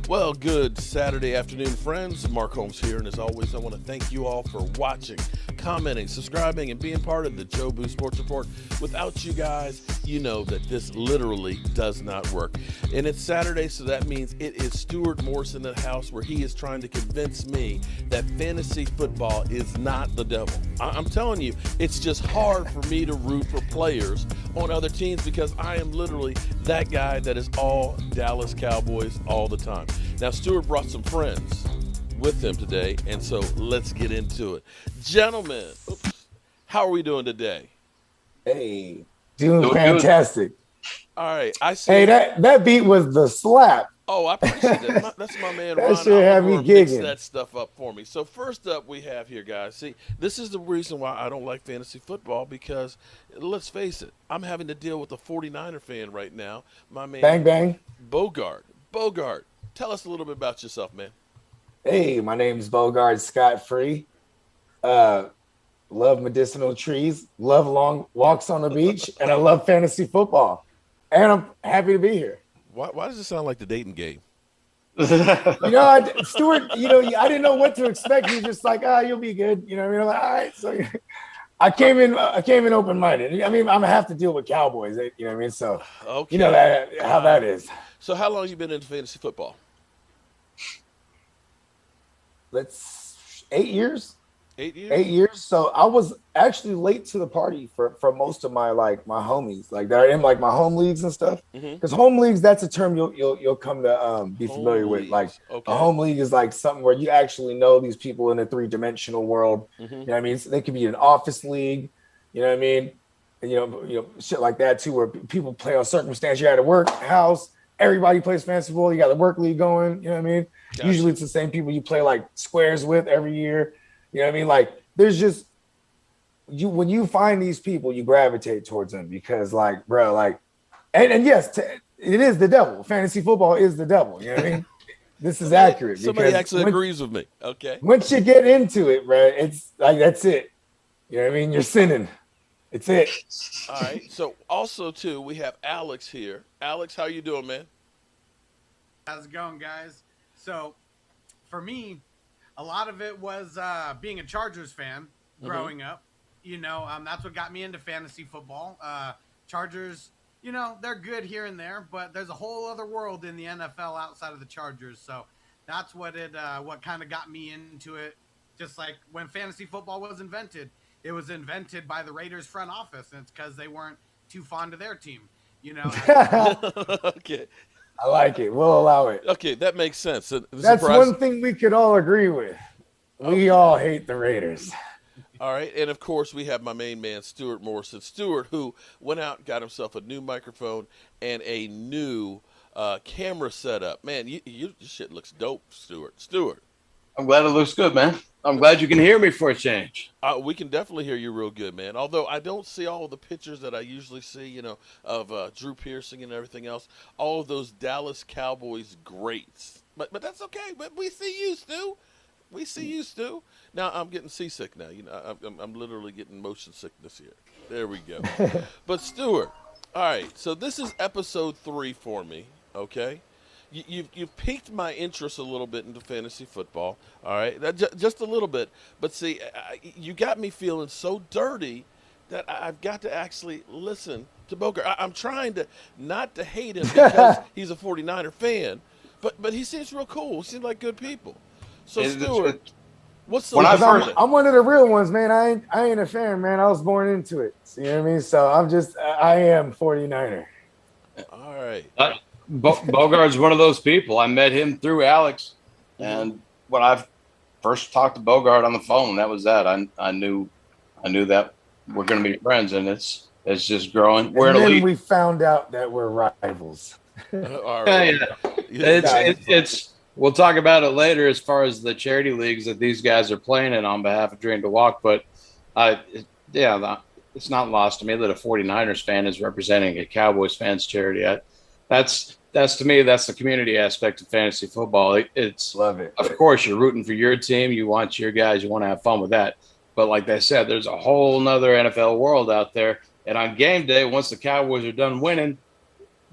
Well, good Saturday afternoon, friends. Mark Holmes here, and as always, I want to thank you all for watching, commenting, subscribing, and being part of the Joe Boo Sports Report. Without you guys, you know that this literally does not work. And it's Saturday, so that means it is Stuart Morse in the house, where he is trying to convince me that fantasy football is not the devil. I'm telling you, it's just hard for me to root for players on other teams because I am literally that guy that is all Dallas Cowboys all the time. Now, Stuart brought some friends with him today, and so let's get into it. Gentlemen, how are we doing today? Hey, doing fantastic. All right, I see. Hey, that beat was the slap. Oh, I appreciate that. That's my man, Ron. That should have me mix gigging. that stuff up for me. So first up we have here, guys. See, this is the reason why I don't like fantasy football because, let's face it, I'm having to deal with a 49er fan right now. My man, Bang, bang. Bogart, tell us a little bit about yourself, man. Hey, my name's Bogart Scott Free. Love medicinal trees, love long walks on the beach, and I love fantasy football. And I'm happy to be here. Why does it sound like the dating game? Stuart, I didn't know what to expect. He was just like, you'll be good. You know what I mean? I'm like, all right. So I came in open-minded. I mean, I'm gonna have to deal with Cowboys. You know what I mean? So okay. You know how that is. So how long have you been into fantasy football? 8 years. 8 years? 8 years. So I was actually late to the party for most of my my homies, like that are in like my home leagues and stuff. Because home leagues, that's a term you'll come to be familiar with. Like a home league is like something where you actually know these people in a three-dimensional world. You know what I mean? So they could be an office league. You know what I mean? And, shit like that too, where people play on circumstance. You're at a work house. Everybody plays fantasy football. You got the work league going. You know what I mean? Gotcha. Usually it's the same people you play like squares with every year. You know what I mean? Like there's just when you find these people, you gravitate towards them because like, bro, like, and yes, it is the devil. Fantasy football is the devil. You know what I mean? This is accurate. Somebody actually agrees with me. Okay. Once you get into it, bro, it's like, that's it. You know what I mean? You're sinning. It's it. All right. So also too, we have Alex here. Alex, how you doing, man? How's it going, guys? So for me, a lot of it was being a Chargers fan growing up. That's what got me into fantasy football. Chargers, they're good here and there, but there's a whole other world in the NFL outside of the Chargers. So that's what kind of got me into it. Just like when fantasy football was invented, it was invented by the Raiders front office, and it's because they weren't too fond of their team. Okay. I like it. We'll allow it. Okay, that makes sense. That's one thing we could all agree with. We all hate the Raiders. All right, and of course we have my main man, Stuart Morrison. Stuart, who went out and got himself a new microphone and a new camera setup. Man, your shit looks dope, Stuart. Stuart. I'm glad it looks good, man. I'm glad you can hear me for a change. We can definitely hear you real good, man. Although I don't see all the pictures that I usually see, of Drew Pearson and everything else. All of those Dallas Cowboys greats. But that's okay. But we see you, Stu. We see you, Stu. Now I'm getting seasick now. I'm literally getting motion sickness here. There we go. But Stuart, all right. So this is episode 3 for me. Okay. You've piqued my interest a little bit into fantasy football, all right? Just a little bit. But see, you got me feeling so dirty that I've got to actually listen to Bogart. I'm trying to not to hate him because he's a 49er fan, but he seems real cool. He seems like good people. So, Stuart, what's the I'm one of the real ones, man. I ain't a fan, man. I was born into it. You know what I mean? So I am 49er. All right. Bogart's one of those people. I met him through Alex, and when I first talked to Bogart on the phone, that was that. I knew that we're going to be friends, and it's just growing. And then we found out that we're rivals. All right. It's we'll talk about it later as far as the charity leagues that these guys are playing in on behalf of Dream to Walk, but it's not lost to me that a 49ers fan is representing a Cowboys fans charity. That's to me, that's the community aspect of fantasy football. Love it. Of course, you're rooting for your team. You want your guys. You want to have fun with that. But like they said, there's a whole nother NFL world out there. And on game day, once the Cowboys are done winning,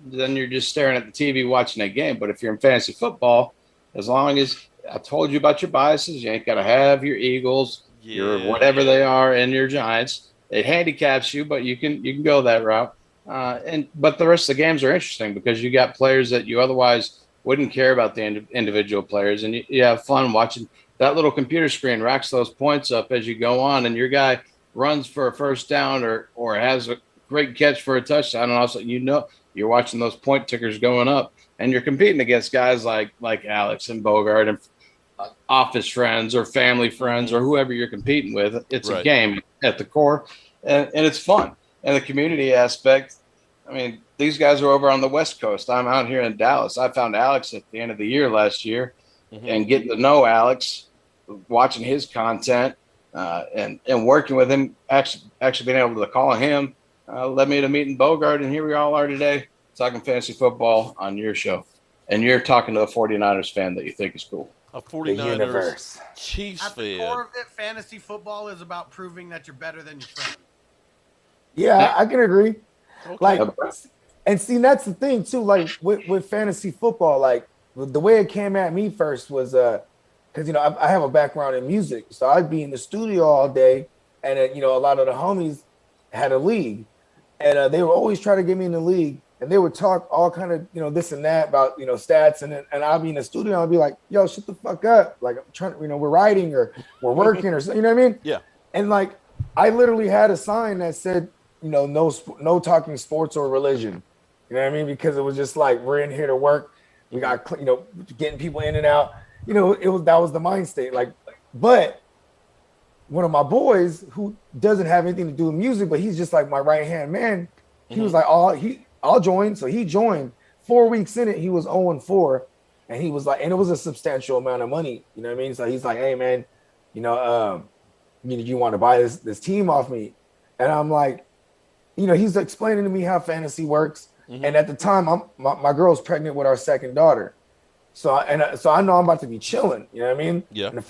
then you're just staring at the TV watching that game. But if you're in fantasy football, as long as I told you about your biases, you ain't got to have your Eagles, your whatever they are, and your Giants. It handicaps you, but you can go that route. But the rest of the games are interesting because you got players that you otherwise wouldn't care about the individual players, and you have fun watching that little computer screen racks those points up as you go on, and your guy runs for a first down or has a great catch for a touchdown, and also you're watching those point tickers going up, and you're competing against guys like Alex and Bogart and office friends or family friends or whoever you're competing with. It's a game at the core, and it's fun. And the community aspect, I mean, these guys are over on the West Coast. I'm out here in Dallas. I found Alex at the end of the year last year, and getting to know Alex, watching his content, and working with him, actually being able to call him, led me to meeting Bogart, and here we all are today talking fantasy football on your show. And you're talking to a 49ers fan that you think is cool. A 49ers Chiefs fan. At the core of it, fantasy football is about proving that you're better than your friend. Yeah, I can agree. Okay. Like, and see, that's the thing too. Like with fantasy football, like the way it came at me first was because I have a background in music, so I'd be in the studio all day, and a lot of the homies had a league, and they would always try to get me in the league, and they would talk all kind of this and that about stats, and I'd be in the studio, and I'd be like, yo, shut the fuck up, like I'm trying, we're writing or we're working or something, you know what I mean? Yeah. And like I literally had a sign that said, no talking sports or religion. You know what I mean? Because it was just like, we're in here to work. We got, getting people in and out. That was the mind state. Like, but one of my boys who doesn't have anything to do with music, but he's just like my right hand man. He was like, I'll join. So he joined. 4 weeks in it, he was 0-4, and he was like, and it was a substantial amount of money. You know what I mean? So he's like, hey man, you want to buy this team off me? And I'm like, he's explaining to me how fantasy works. And at the time, my girl's pregnant with our second daughter. So I know I'm about to be chilling. You know what I mean? Yeah. And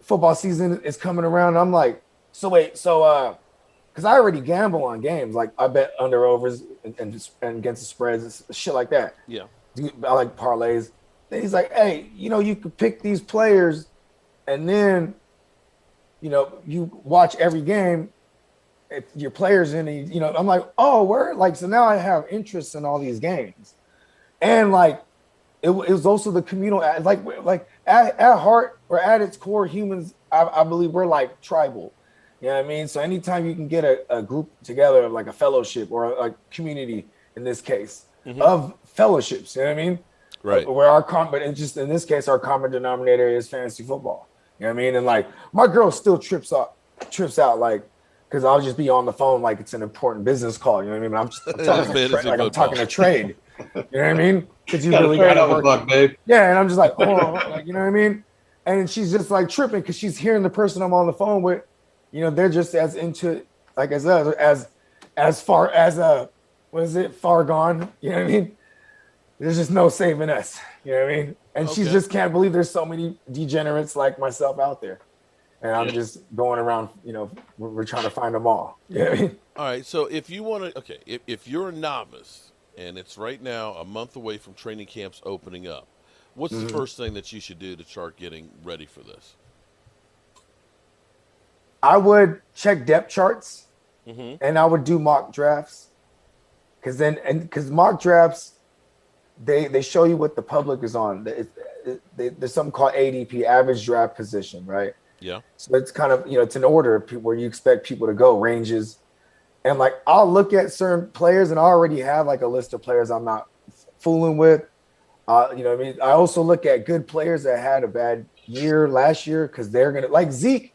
football season is coming around. And I'm like, because I already gamble on games. Like I bet under overs and against the spreads, shit like that. Yeah. I like parlays. Then he's like, hey, you could pick these players, and then, you watch every game. If your players in it, I'm like, oh, word. Like, so now I have interest in all these games. And like, it was also the communal, like at heart or at its core, humans, I believe we're like tribal. You know what I mean? So anytime you can get a group together, like a fellowship or a community in this case of fellowships, you know what I mean? Right. Where but it's just in this case, our common denominator is fantasy football. You know what I mean? And like, my girl still trips out like, because I'll just be on the phone like it's an important business call. You know what I mean? I'm talking a trade. You know what I mean? Because you really got to work, babe. Yeah, and I'm just like, oh, like, you know what I mean? And she's just like tripping because she's hearing the person I'm on the phone with. They're just as into, like I said, as far as far gone. You know what I mean? There's just no saving us. You know what I mean? And she just can't believe there's so many degenerates like myself out there. And I'm just going around, we're trying to find them all. You know what I mean? All right. So if you want to, if you're a novice and it's right now a month away from training camps opening up, what's the first thing that you should do to start getting ready for this? I would check depth charts and I would do mock drafts. Because mock drafts, they show you what the public is on. There's something called ADP, average draft position, right? Yeah. So it's kind of, it's an order where you expect people to go, ranges. And like, I'll look at certain players and I already have like a list of players I'm not fooling with. You know what I mean? I also look at good players that had a bad year last year because they're going to, like Zeke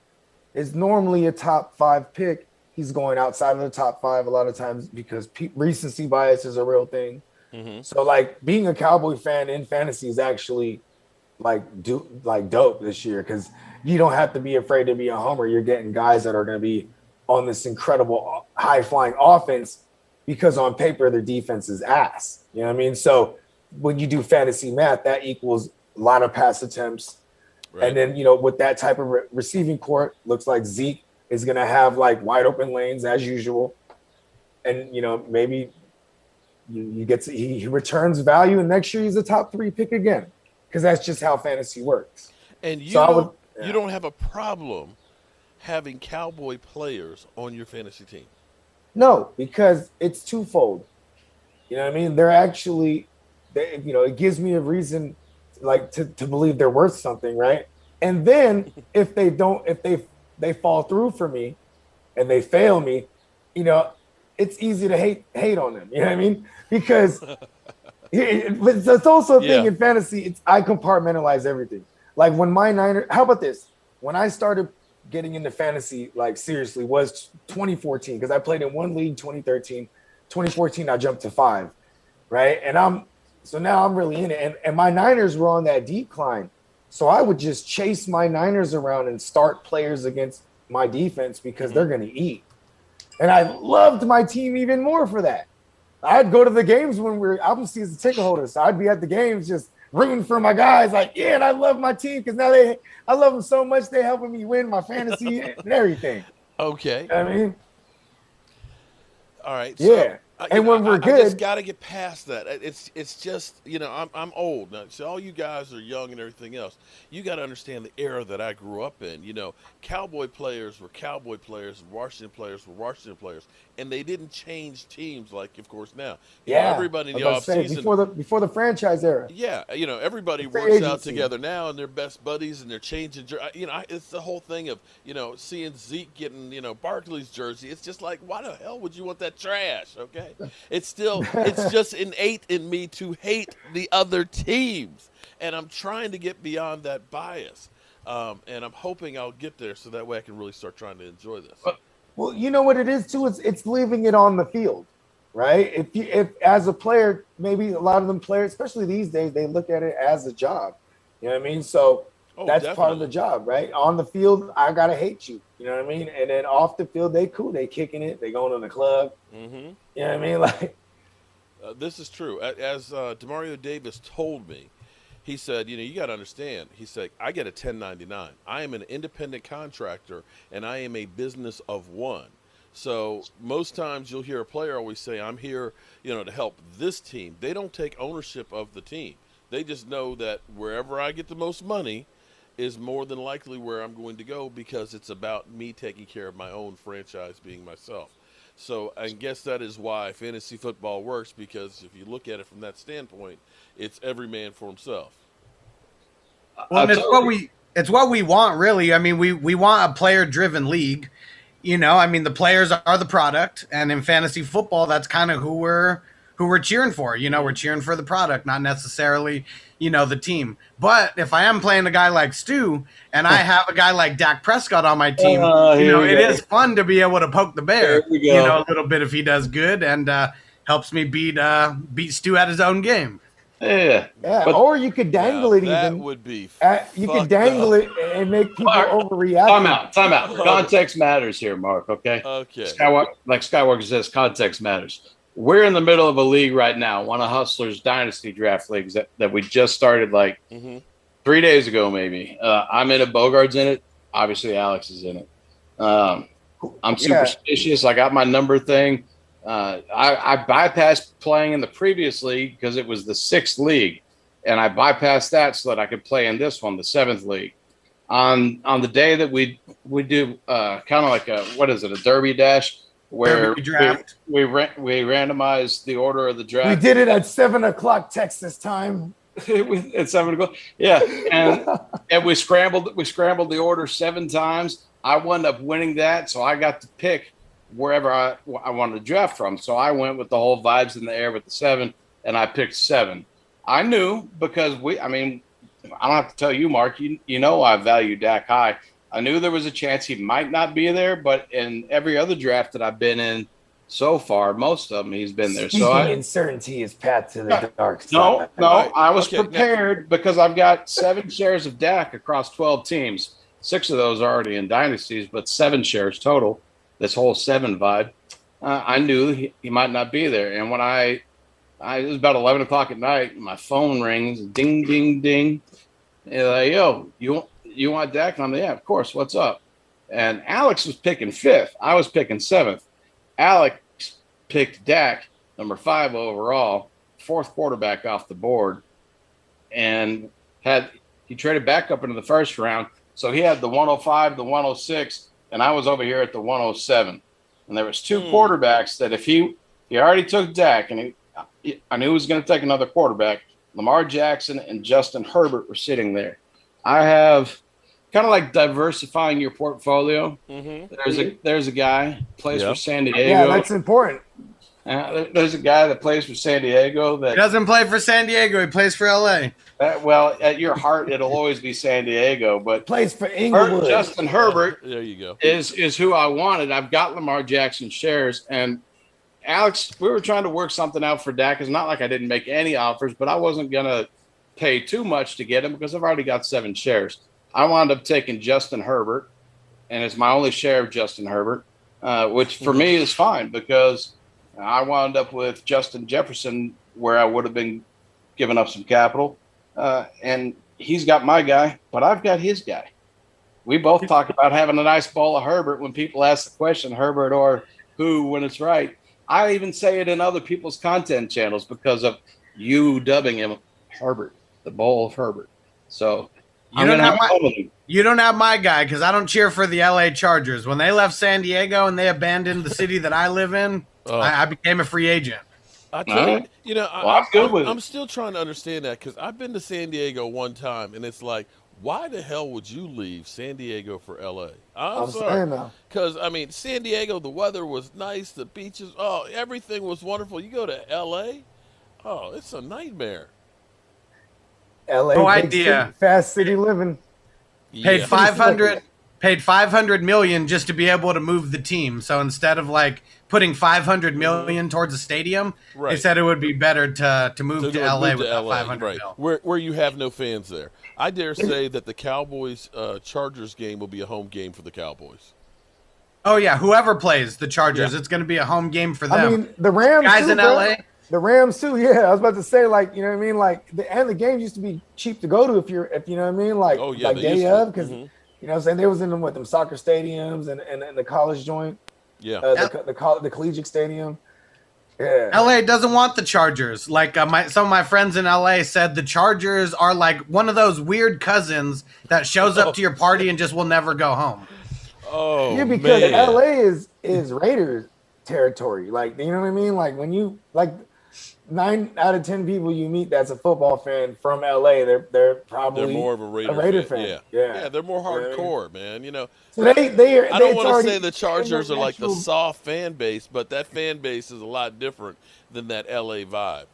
is normally a top 5 pick. He's going outside of the top 5 a lot of times because recency bias is a real thing. So like being a Cowboy fan in fantasy is actually dope this year because you don't have to be afraid to be a homer. You're getting guys that are going to be on this incredible high-flying offense because on paper their defense is ass. You know what I mean? So when you do fantasy math, that equals a lot of pass attempts. Right. And then, with that type of receiving court, looks like Zeke is going to have like wide open lanes as usual. And, maybe he returns value and next year he's a top 3 pick again. because that's just how fantasy works. And you So I would, don't you don't have a problem having Cowboy players on your fantasy team. no, because it's twofold. You know what I mean? They're actually, it gives me a reason, like to believe they're worth something, right? And then if they don't, if they fall through for me, and they fail me, it's easy to hate on them. You know what I mean? Because it's also a thing in fantasy. I compartmentalize everything. Like when my Niners, how about this? When I started getting into fantasy, like seriously, was 2014, because I played in one league 2013. 2014, I jumped to 5, right? And now I'm really in it. And my Niners were on that decline. So I would just chase my Niners around and start players against my defense because they're going to eat. And I loved my team even more for that. I'd go to the games when we were album season ticket holders. So I'd be at the games just rooting for my guys. Like, yeah, and I love my team because now I love them so much. They're helping me win my fantasy and everything. Okay. I mean, all right. Yeah. So, and when we're good, I just got to get past that. It's just, I'm old now. So all you guys are young and everything else. You got to understand the era that I grew up in. Cowboy players were Cowboy players, Washington players were Washington players, and they didn't change teams like, of course, now. Everybody in the offseason before the franchise era. Yeah, everybody works out together now, and they're best buddies, and they're changing. It's the whole thing of seeing Zeke getting Barkley's jersey. It's just like, why the hell would you want that trash? Okay. It's just innate in me to hate the other teams, and I'm trying to get beyond that bias, and I'm hoping I'll get there so that way I can really start trying to enjoy this. Well, you know what it is too. It's leaving it on the field, right? If as a player, maybe a lot of them players, especially these days, they look at it as a job. You know what I mean? So that's definitely part of the job, right? On the field, I gotta hate you. You know what I mean? And then off the field, they cool. They kicking it. They going to the club. Mm-hmm. You know what I mean? Like, this is true. As Demario Davis told me, he said, you got to understand. He said, I get a 1099. I am an independent contractor, and I am a business of one. So most times you'll hear a player always say, I'm here, to help this team. They don't take ownership of the team. They just know that wherever I get the most money is more than likely where I'm going to go because it's about me taking care of my own franchise, being myself. So I guess that is why fantasy football works, because if you look at it from that standpoint, it's every man for himself. Well, it's what we want, really. I mean, we want a player-driven league. The players are the product, and in fantasy football, that's kind of who we're cheering for. We're cheering for the product, not necessarily, the team. But if I am playing a guy like Stu and I have a guy like Dak Prescott on my team, it is fun to be able to poke the bear, a little bit if he does good and helps me beat Stu at his own game. Yeah. Or you could dangle it. That even would be. You could dangle it and make people overreact. Time out. Context matters here, Mark. Okay. Skywalker says, context matters. We're in the middle of a league right now, one of Hustler's dynasty draft leagues that we just started 3 days ago, maybe. I'm in it. Bogart's in it. Obviously, Alex is in it. I'm superstitious. I got my number thing. I bypassed playing in the previous league because it was the 6th league, and I bypassed that so that I could play in this one, the 7th league. On the day that we do kind of like a derby dash, where we randomized the order of the draft. We did it at 7:00 Texas time. At 7 o'clock, yeah, and we scrambled the order 7 times. I wound up winning that, so I got to pick wherever I wanted to draft from. So I went with the whole vibes in the air with the 7, and I picked 7. I knew because I don't have to tell you, Mark. You know I value Dak high. I knew there was a chance he might not be there, but in every other draft that I've been in so far, most of them he's been there. So uncertainty is path to the dark side. No, I was prepared because I've got 7 shares of Dak across 12 teams. 6 of those are already in dynasties, but 7 shares total. This whole 7 vibe. I knew he might not be there, and when it was about 11 o'clock at night, my phone rings, ding, ding, ding. And like, yo, you want Dak? And I'm like, yeah, of course. What's up? And Alex was picking 5th. I was picking 7th. Alex picked Dak, number 5 overall, 4th quarterback off the board. And he traded back up into the first round. So he had the 105, the 106, and I was over here at the 107. And there was two quarterbacks that if he already took Dak, and I knew he was going to take another quarterback. Lamar Jackson and Justin Herbert were sitting there. I have kind of like diversifying your portfolio. There's a guy plays for San Diego. Yeah, that's important. There's a guy that plays for San Diego that doesn't play for San Diego. He plays for LA. Well, at your heart, it'll always be San Diego. But plays for Inglewood. Justin Herbert. There you go. Is who I wanted. I've got Lamar Jackson shares, and Alex, we were trying to work something out for Dak. It's not like I didn't make any offers, but I wasn't gonna pay too much to get him because I've already got 7 shares. I wound up taking Justin Herbert, and it's my only share of Justin Herbert, which for me is fine because I wound up with Justin Jefferson where I would have been giving up some capital, and he's got my guy, but I've got his guy. We both talk about having a nice ball of Herbert when people ask the question, Herbert or who, when it's right. I even say it in other people's content channels because of you dubbing him Herbert, the bowl of Herbert. So you don't have my guy because I don't cheer for the LA Chargers. When they left San Diego and they abandoned the city that I live in, I became a free agent. I tell you, I'm still trying to understand that because I've been to San Diego one time, and it's like, why the hell would you leave San Diego for L.A.? I'm sorry. Because, I mean, San Diego, the weather was nice, the beaches, everything was wonderful. You go to L.A., it's a nightmare. L.A., no idea. City, fast city living. Paid $500 million just to be able to move the team. So instead of like putting $500 million towards a stadium, they said it would be better to move to LA with that $500 million. Where you have no fans there. I dare say that the Cowboys Chargers game will be a home game for the Cowboys. Oh yeah, whoever plays the Chargers, it's going to be a home game for them. I mean, the Rams guys in LA. The Rams too, yeah. I was about to say, like, you know what I mean, like, the games used to be cheap to go to if you know what I mean, like, day of, because you know what I'm saying, they was in them soccer stadiums and the college joint, the collegiate stadium. Yeah. LA doesn't want the Chargers. Like some of my friends in LA said, the Chargers are like one of those weird cousins that shows up to your party and just will never go home. Oh, yeah, because LA is Raiders territory. Like, you know what I mean? Like when you 9 out of 10 people you meet that's a football fan from LA, they're probably more of a Raider fan. Yeah, they're more hardcore, man. You know, so I don't want to say the Chargers are like the soft fan base, but that fan base is a lot different than that LA vibe.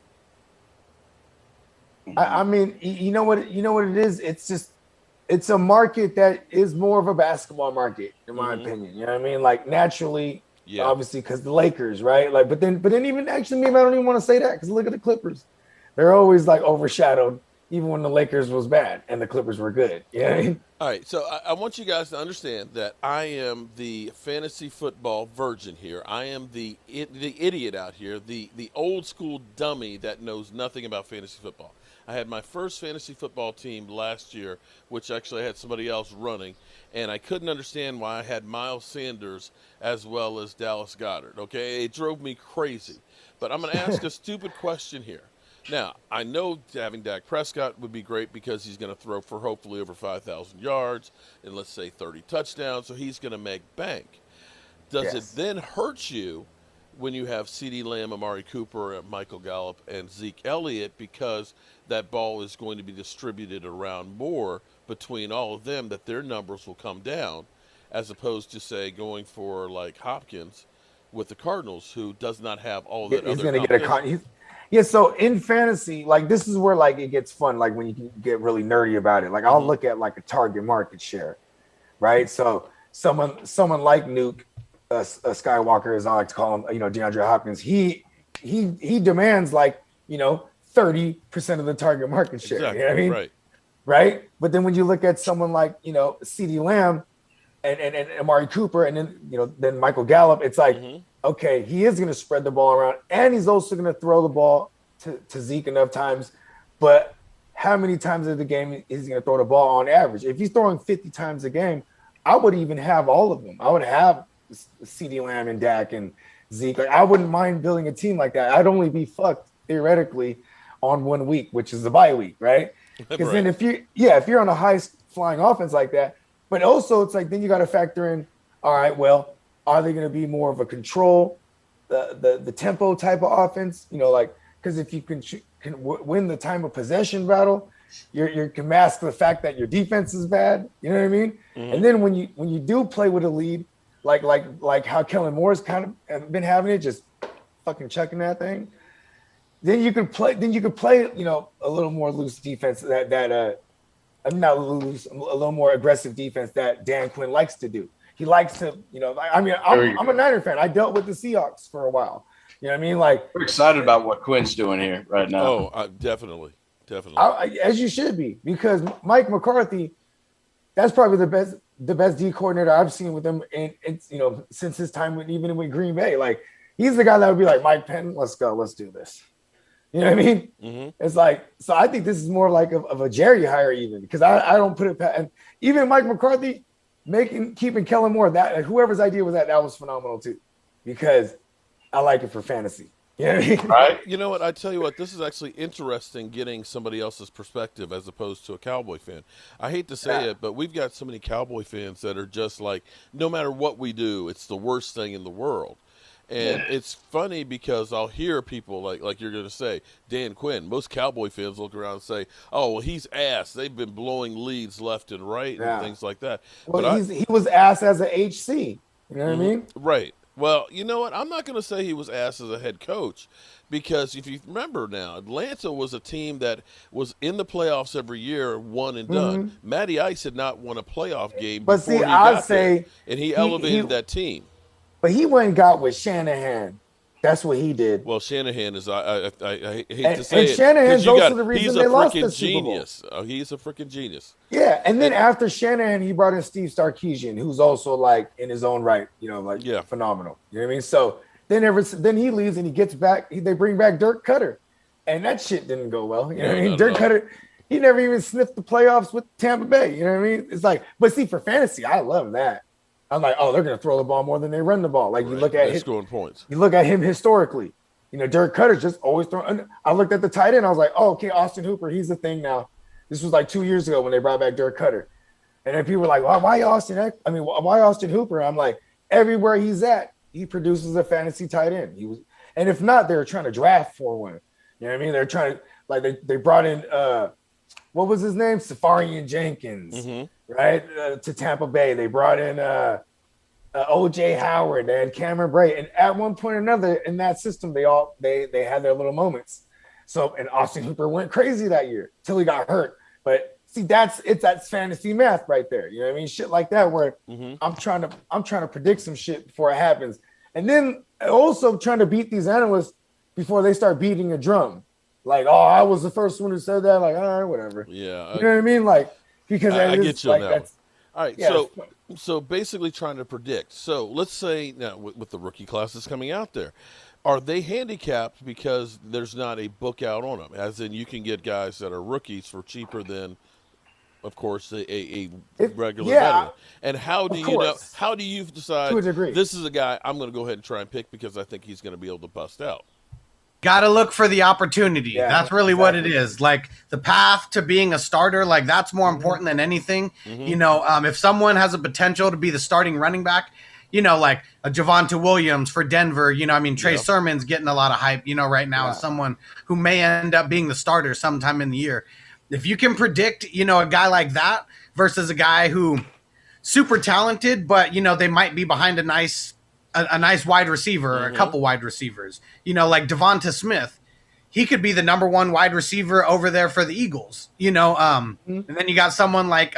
I mean, you know what it is? It's a market that is more of a basketball market, in my opinion. You know what I mean? Like naturally. Yeah. Obviously, because the Lakers, right? Like, but then even actually, maybe I don't even want to say that because look at the Clippers. They're always like overshadowed, even when the Lakers was bad and the Clippers were good. You know what I mean? All right, so I want you guys to understand that I am the fantasy football virgin here. I am the idiot out here, the old school dummy that knows nothing about fantasy football. I had my first fantasy football team last year, which actually I had somebody else running, and I couldn't understand why I had Miles Sanders as well as Dallas Goedert, okay? It drove me crazy. But I'm going to ask a stupid question here. Now, I know having Dak Prescott would be great because he's going to throw for hopefully over 5,000 yards and let's say 30 touchdowns, so he's going to make bank. Does it then hurt you when you have CeeDee Lamb, Amari Cooper, Michael Gallup, and Zeke Elliott because that ball is going to be distributed around more between all of them, that their numbers will come down, as opposed to, say, going for, like, Hopkins with the Cardinals, who does not have all that he's other going to get Yeah, so in fantasy, like, this is where, like, it gets fun, like, when you can get really nerdy about it. Like, I'll look at, like, a target market share, right? So someone like Nuke, Skywalker, as I like to call him, DeAndre Hopkins, he demands, like, 30% of the target market share. Exactly, you know what I mean? Right? But then when you look at someone like, CeeDee Lamb and Amari Cooper and then, then Michael Gallup, it's like, okay, he is going to spread the ball around and he's also going to throw the ball to Zeke enough times. But how many times of the game is he going to throw the ball on average? If he's throwing 50 times a game, I would even have all of them. I would have CeeDee Lamb and Dak and Zeke. Like, I wouldn't mind building a team like that. I'd only be fucked theoretically on 1 week, which is the bye week, right? Because then if you're on a high flying offense like that, but also it's like then you got to factor in, all right, well, are they going to be more of a control, the tempo type of offense? You know, like because if you can win the time of possession battle, you can mask the fact that your defense is bad. You know what I mean? Mm-hmm. And then when you do play with a lead, like how Kellen Moore's kind of been having it, just fucking chucking that thing. Then you could play, you know, a little more loose defense not loose, a little more aggressive defense that Dan Quinn likes to do. He likes to, you know, I mean, I'm a Niner fan. I dealt with the Seahawks for a while. You know what I mean? Like, we're excited about what Quinn's doing here right now. Oh, definitely. As you should be, because Mike McCarthy, that's probably the best D coordinator I've seen with him, and it's, you know, since his time even with Green Bay. Like, he's the guy that would be like, Mike Penn, let's go, let's do this. You know what I mean? Mm-hmm. It's like, so I think this is more like of a Jerry hire even, because I don't put it past, and even Mike McCarthy keeping Kellen Moore, that whoever's idea was that was phenomenal too, because I like it for fantasy. You know what I mean? Right. You know what? I tell you what, this is actually interesting getting somebody else's perspective as opposed to a Cowboy fan. I hate to say it, but we've got so many Cowboy fans that are just like, no matter what we do, it's the worst thing in the world. And it's funny because I'll hear people like you're going to say, Dan Quinn. Most Cowboy fans look around and say, oh, well, he's ass. They've been blowing leads left and right and things like that. Well, but he was ass as a HC. You know what I mean? Right. Well, you know what? I'm not going to say he was ass as a head coach, because if you remember now, Atlanta was a team that was in the playoffs every year, one and done. Matty Ice had not won a playoff game before he got there, and he elevated that team. But he went and got with Shanahan. That's what he did. Well, Shanahan is, I hate to say it. And Shanahan's also the reason they lost the Super Bowl. He's a freaking genius. Yeah, and then after Shanahan, he brought in Steve Sarkisian, who's also like in his own right, you know, like phenomenal. You know what I mean? So then he leaves and he gets back. They bring back Dirk Cutter, and that shit didn't go well. You know what I mean? Dirk Cutter, he never even sniffed the playoffs with Tampa Bay. You know what I mean? It's like, but see, for fantasy, I love that. I'm like, oh, they're going to throw the ball more than they run the ball. Like, you look at him, scoring points. You look at him historically. You know, Dirk Cutter's just always throwing. I looked at the tight end. I was like, oh, okay, Austin Hooper, he's the thing now. This was like 2 years ago when they brought back Dirk Cutter. And then people were like, why Austin Hooper? I'm like, everywhere he's at, he produces a fantasy tight end. And if not, they were trying to draft for one. You know what I mean? They're trying to, like, they brought in, what was his name? Safarian Jenkins. Right, to Tampa Bay. They brought in O.J. Howard and Cameron Bray, and at one point or another in that system, they had their little moments. So, and Austin Hooper went crazy that year till he got hurt. But see, that's fantasy math right there. You know what I mean? Shit like that, where I'm trying to predict some shit before it happens, and then also trying to beat these analysts before they start beating a drum. Like, oh, I was the first one who said that. Like, all right, whatever. Yeah, you know what I mean? Like. Because I get you like on that one. All right, so basically trying to predict. So let's say now with the rookie classes coming out there, are they handicapped because there's not a book out on them? As in, you can get guys that are rookies for cheaper than, of course, a regular veteran. And how do you know? How do you decide this is a guy I'm going to go ahead and try and pick because I think he's going to be able to bust out? Got to look for the opportunity. Yeah, that's really what it is. Like the path to being a starter, like that's more important than anything. You know, if someone has a potential to be the starting running back, you know, like a Javonte Williams for Denver, you know, I mean, Trey Sermon's getting a lot of hype, you know, right now as someone who may end up being the starter sometime in the year. If you can predict, you know, a guy like that versus a guy who super talented, but, you know, they might be behind a nice wide receiver or a couple wide receivers, you know, like Devonta Smith, he could be the number one wide receiver over there for the Eagles, you know. And then you got someone like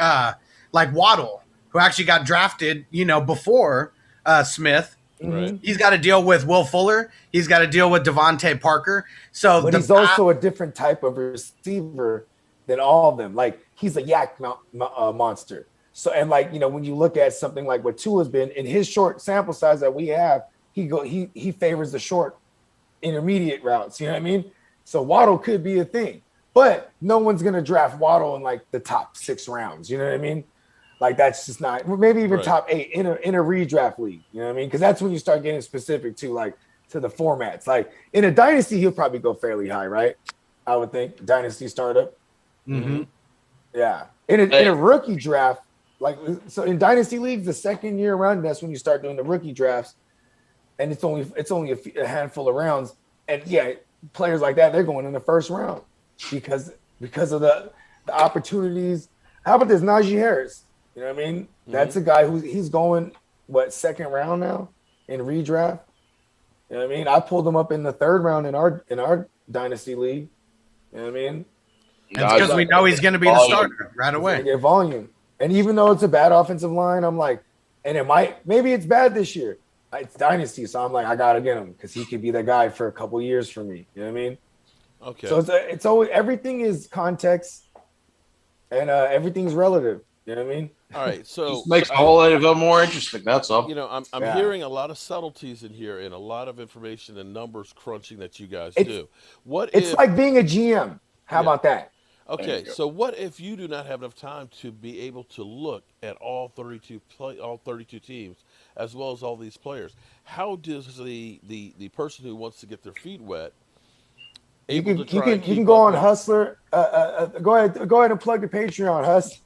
Waddle, who actually got drafted, you know, before Smith. Right. He's got to deal with Will Fuller. He's got to deal with Devontae Parker. So, but he's also a different type of receiver than all of them. Like, he's a yak monster. So, and like, you know, when you look at something like what Tua's been in his short sample size that we have, he favors the short intermediate routes. You know what I mean? So Waddle could be a thing, but no one's going to draft Waddle in like the top 6 rounds. You know what I mean? Like, that's just not, maybe even top 8 in a redraft league. You know what I mean? Because that's when you start getting specific to the formats. Like in a dynasty, he'll probably go fairly high, right? I would think dynasty startup. Mm-hmm. Yeah. In a rookie draft, like, so in dynasty leagues, the second year around, that's when you start doing the rookie drafts, and it's only a handful of rounds, and yeah, players like that, they're going in the first round because of the opportunities. How about this Najee Harris? You know what I mean? That's a guy he's going second round now in redraft. You know what I mean? I pulled him up in the third round in our dynasty league. You know what I mean? It's because we know he's going to be the starter right away. Get volume. And even though it's a bad offensive line, I'm like, and maybe it's bad this year. It's dynasty, so I'm like, I gotta get him because he could be the guy for a couple years for me. You know what I mean? Okay. So it's always, everything is context, and everything's relative. You know what I mean? All right. So just makes the whole NFL more interesting. That's all. You know, I'm hearing a lot of subtleties in here and a lot of information and numbers crunching that you guys do. It's like being a GM. How about that? Okay, so what if you do not have enough time to be able to look at all 32 teams as well as all these players? How does the person who wants to get their feet wet you can go on Hustler? Go ahead and plug the Patreon, Hus.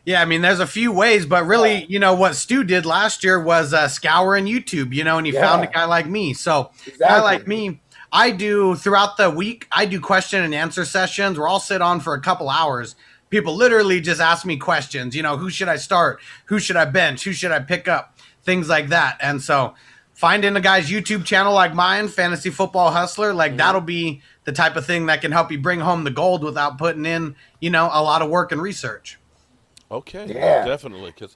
Yeah, I mean, there's a few ways, but really, you know, what Stu did last year was scouring YouTube, you know, and he found a guy like me. So, a guy like me, I do throughout the week, I do question and answer sessions where I'll sit on for a couple hours. People literally just ask me questions, you know, who should I start? Who should I bench? Who should I pick up? Things like that. And so finding a guy's YouTube channel like mine, Fantasy Football Hustler, like that'll be the type of thing that can help you bring home the gold without putting in, you know, a lot of work and research. Okay, yeah, definitely, because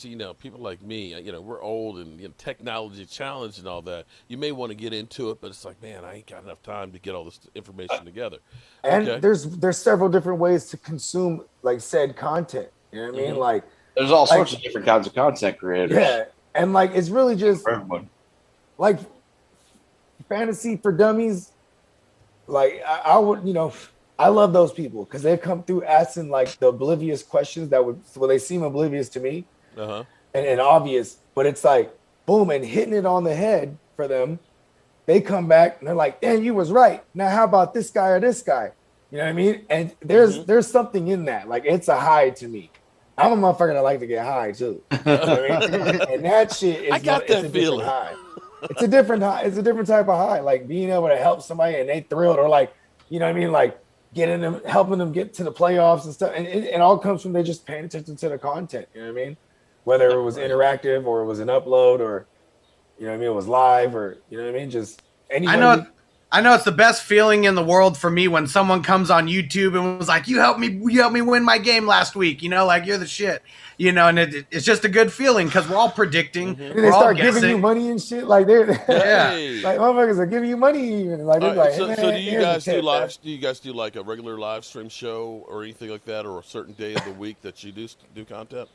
you know, people like me, you know, we're old and technology challenged and all that. You may want to get into it, but it's like, man, I ain't got enough time to get all this information together. And there's several different ways to consume like said content. You know what I mean? Like there's all sorts of different kinds of content creators. Yeah, and like it's really just like fantasy for dummies. Like I would, you know. I love those people because they come through asking like the oblivious questions they seem oblivious to me and obvious, but it's like boom and hitting it on the head for them. They come back and they're like, "Damn, you was right. Now how about this guy or this guy?" You know what I mean? And there's something in that. Like it's a high to me. I'm a motherfucker that like to get high too. You know what I mean? And that shit is I got that feeling. High. It's a different high. It's a different type of high. Like being able to help somebody and they thrilled or like, you know what I mean? Like getting them, helping them get to the playoffs and stuff. And it all comes from they just paying attention to the content. You know what I mean? Whether it was interactive or it was an upload or, you know what I mean, it was live or, you know what I mean? Just anybody. I know it's the best feeling in the world for me when someone comes on YouTube and was like, you helped me win my game last week. You know, like you're the shit, you know, and it's just a good feeling because we're all predicting. And they start giving you money and shit. Like they're like motherfuckers are giving you money even. Like, they're like, so do you guys do live? Do you guys do like a regular live stream show or anything like that, or a certain day of the week that you do content?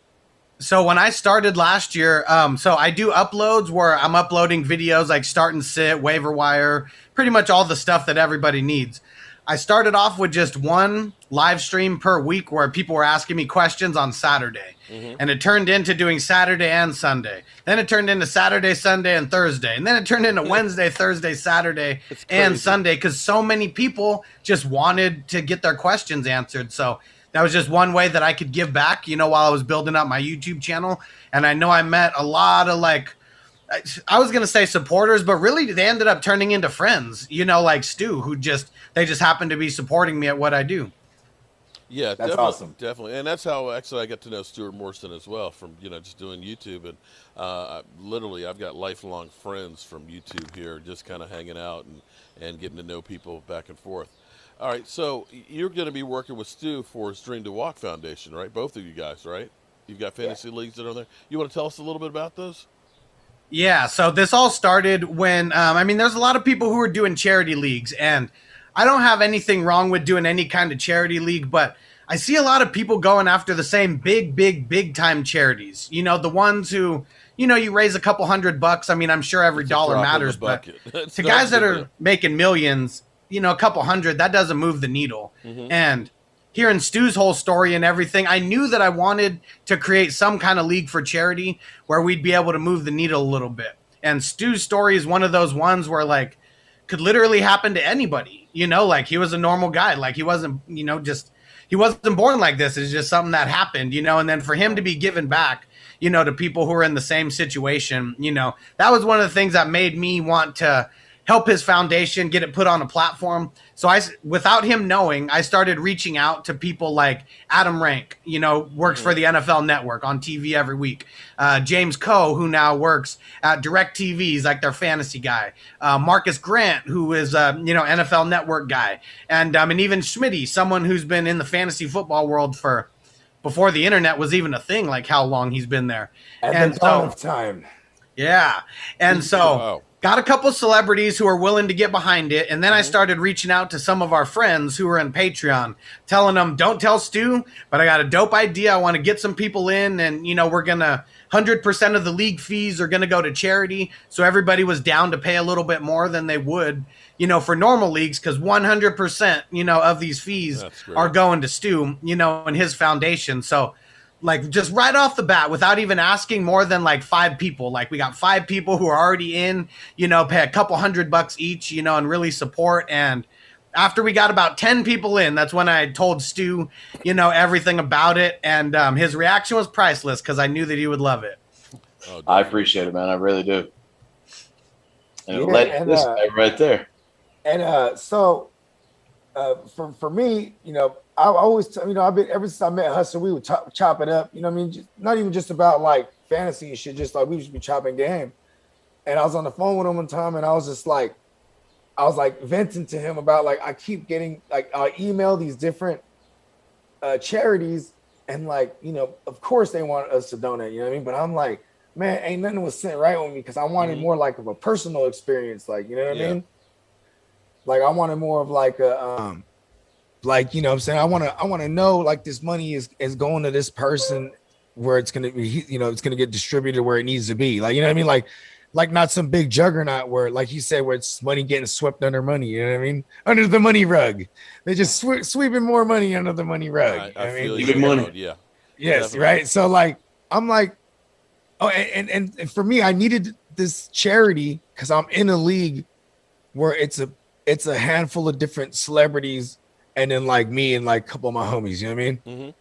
So when I started last year, so I do uploads where I'm uploading videos like start and sit, waiver wire, pretty much all the stuff that everybody needs. I started off with just one live stream per week where people were asking me questions on Saturday. And it turned into doing Saturday and Sunday. Then it turned into Saturday, Sunday, and Thursday. And then it turned into Wednesday, Thursday, Saturday, and Sunday because so many people just wanted to get their questions answered. So that was just one way that I could give back, you know, while I was building up my YouTube channel. And I know I met a lot of like, I was going to say supporters, but really they ended up turning into friends, you know, like Stu, they just happened to be supporting me at what I do. Yeah, that's awesome. Definitely. And that's how actually I got to know Stuart Morrison as well from, you know, just doing YouTube. And literally I've got lifelong friends from YouTube here, just kind of hanging out and getting to know people back and forth. All right, so you're going to be working with Stu for his Dream to Walk Foundation, right? Both of you guys, right? You've got fantasy leagues that are there. You want to tell us a little bit about those? Yeah, so this all started when, I mean, there's a lot of people who are doing charity leagues, and I don't have anything wrong with doing any kind of charity league, but I see a lot of people going after the same big time charities. You know, the ones who, you know, you raise a couple $100. I mean, I'm sure every dollar matters, but to guys that are making millions, you know, a couple hundred, that doesn't move the needle. And hearing Stu's whole story and everything, I knew that I wanted to create some kind of league for charity where we'd be able to move the needle a little bit. And Stu's story is one of those ones where like could literally happen to anybody, you know, like he was a normal guy. Like he wasn't, you know, just he wasn't born like this. It's just something that happened, you know, and then for him to be given back, you know, to people who are in the same situation, you know, that was one of the things that made me want to help his foundation, get it put on a platform. So without him knowing, I started reaching out to people like Adam Rank, you know, works for the NFL Network on TV every week. James Coe, who now works at DirecTV, he's like their fantasy guy. Marcus Grant, who is you know, NFL Network guy, and even Schmitty, someone who's been in the fantasy football world for before the internet was even a thing, like how long he's been there. At the dawn of time. Yeah, and so. Got a couple celebrities who are willing to get behind it. And then I started reaching out to some of our friends who are in Patreon, telling them, don't tell Stu, but I got a dope idea. I want to get some people in, and, you know, we're going to 100% of the league fees are going to go to charity. So everybody was down to pay a little bit more than they would, you know, for normal leagues, because 100%, you know, of these fees are going to Stu, you know, and his foundation. So, like, just right off the bat, without even asking more than like 5 people, like we got 5 people who are already in, you know, pay a couple $100 each, you know, and really support. And after we got about 10 people in, that's when I told Stu, you know, everything about it. And his reaction was priceless, because I knew that he would love it. Oh, I appreciate it, man. I really do. And this guy right there. And so for me, you know, I always, you know, ever since I met Hustler, we would chop it up. You know what I mean? Just, not even just about like fantasy and shit, just like we would just be chopping game. And I was on the phone with him one time, and I was like venting to him about like, I keep getting like, I email these different charities, and like, you know, of course they want us to donate, you know what I mean? But I'm like, man, ain't nothing was sent right with me, because I wanted more like of a personal experience, like, you know what I mean? Like I wanted more of like a like, you know what I'm saying, I want to know like this money is going to this person where it's going to be, you know, it's going to get distributed where it needs to be, like, you know what I mean, like not some big juggernaut where, like you said, where it's money getting swept under money, you know what I mean, under the money rug. They just sweeping more money under the money rug. I mean, feel you. money. Yeah. Yes, definitely. Right. So like I'm like, oh, and for me, I needed this charity because I'm in a league where it's a handful of different celebrities, and then like me and like a couple of my homies, you know what I mean?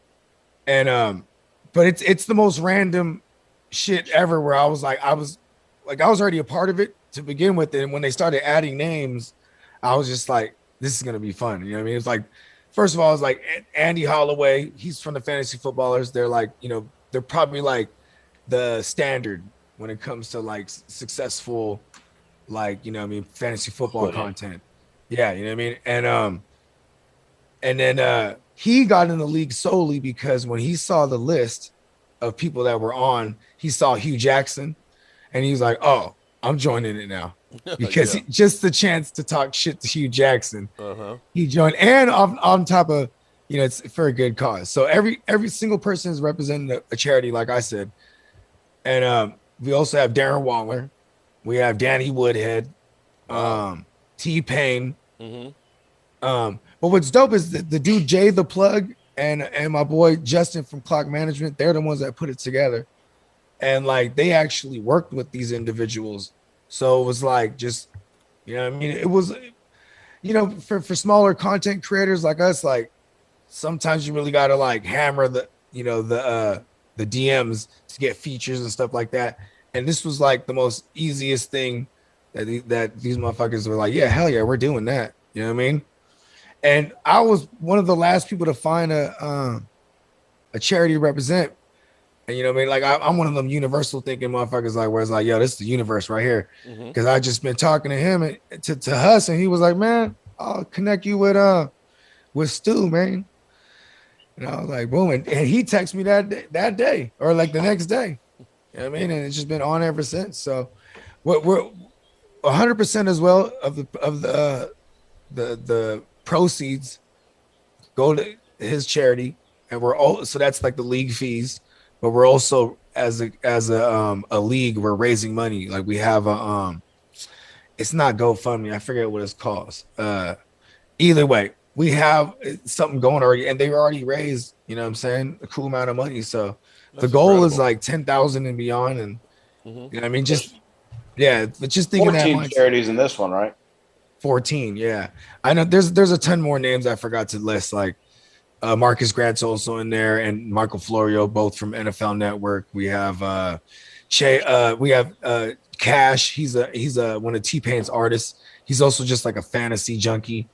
And but it's the most random shit ever, where I was already a part of it to begin with, and when they started adding names, I was just like, this is gonna be fun, you know what I mean? It's like, first of all, it's like Andy Holloway, he's from the Fantasy Footballers. They're like, you know, they're probably like the standard when it comes to like successful, like, you know what I mean, fantasy football content. Yeah, you know what I mean? And then he got in the league solely because when he saw the list of people that were on, he saw Hugh Jackson, and he was like, oh, I'm joining it now. Because just the chance to talk shit to Hugh Jackson, he joined. And on top of, you know, it's for a good cause. So every single person is representing a charity, like I said. And we also have Darren Waller. We have Danny Woodhead, T-Pain. But what's dope is the dude Jay the Plug and my boy Justin from Clock Management. They're the ones that put it together, and like they actually worked with these individuals. So it was like, just, you know what I mean? It was, you know, for smaller content creators like us, like sometimes you really gotta like hammer the DMs to get features and stuff like that. And this was like the most easiest thing that these motherfuckers were like, yeah, hell yeah, we're doing that. You know what I mean? And I was one of the last people to find a charity to represent. And you know what I mean? Like I'm one of them universal thinking motherfuckers, like, where it's like, yo, this is the universe right here. Because I just been talking to him and to Huss, and he was like, man, I'll connect you with Stu, man. And I was like, boom. And he texted me that day or like the next day. You know what I mean? And it's just been on ever since. So we're 100% as well of the proceeds go to his charity, and we're all, so that's like the league fees, but we're also as a league, we're raising money. Like we have it's not GoFundMe, I forget what it's called. Either way, we have something going already, and they've already raised, you know what I'm saying, a cool amount of money. So that's the goal incredible. Is like 10,000 and beyond, and you know what I mean, just but just thinking 14 that charities in this one, right? 14, yeah. I know there's a ton more names I forgot to list, like Marcus Grant's also in there, and Michael Florio, both from NFL Network. We have Cash. He's one of T-Pain's artists. He's also just like a fantasy junkie.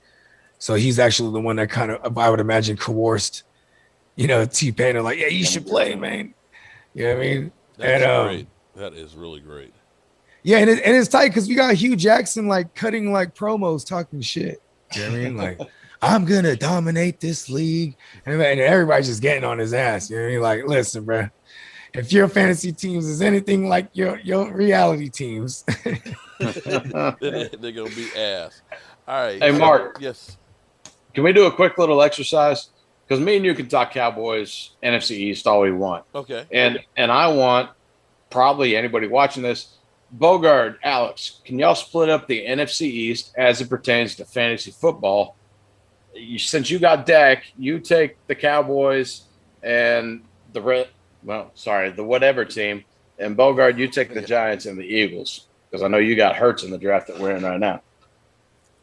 So he's actually the one that kind of, I would imagine, coerced, T-Pain, like, yeah, you should play, man. You know what I mean? That's great. That is really great. Yeah, and it's tight because we got Hugh Jackson like cutting like promos, talking shit. You know what I mean? Like, I'm gonna dominate this league, and everybody's just getting on his ass. You know what I mean? Like, listen, bro, if your fantasy teams is anything like your reality teams, they're gonna be ass. All right. Hey, Mark. Yes. Can we do a quick little exercise? Because me and you can talk Cowboys, NFC East all we want. Okay. And I want probably anybody watching this. Bogart, Alex, can y'all split up the NFC East as it pertains to fantasy football? Since you got Dak, you take the Cowboys and the whatever team, and Bogart, you take the Giants and the Eagles, because I know you got Hurts in the draft that we're in right now.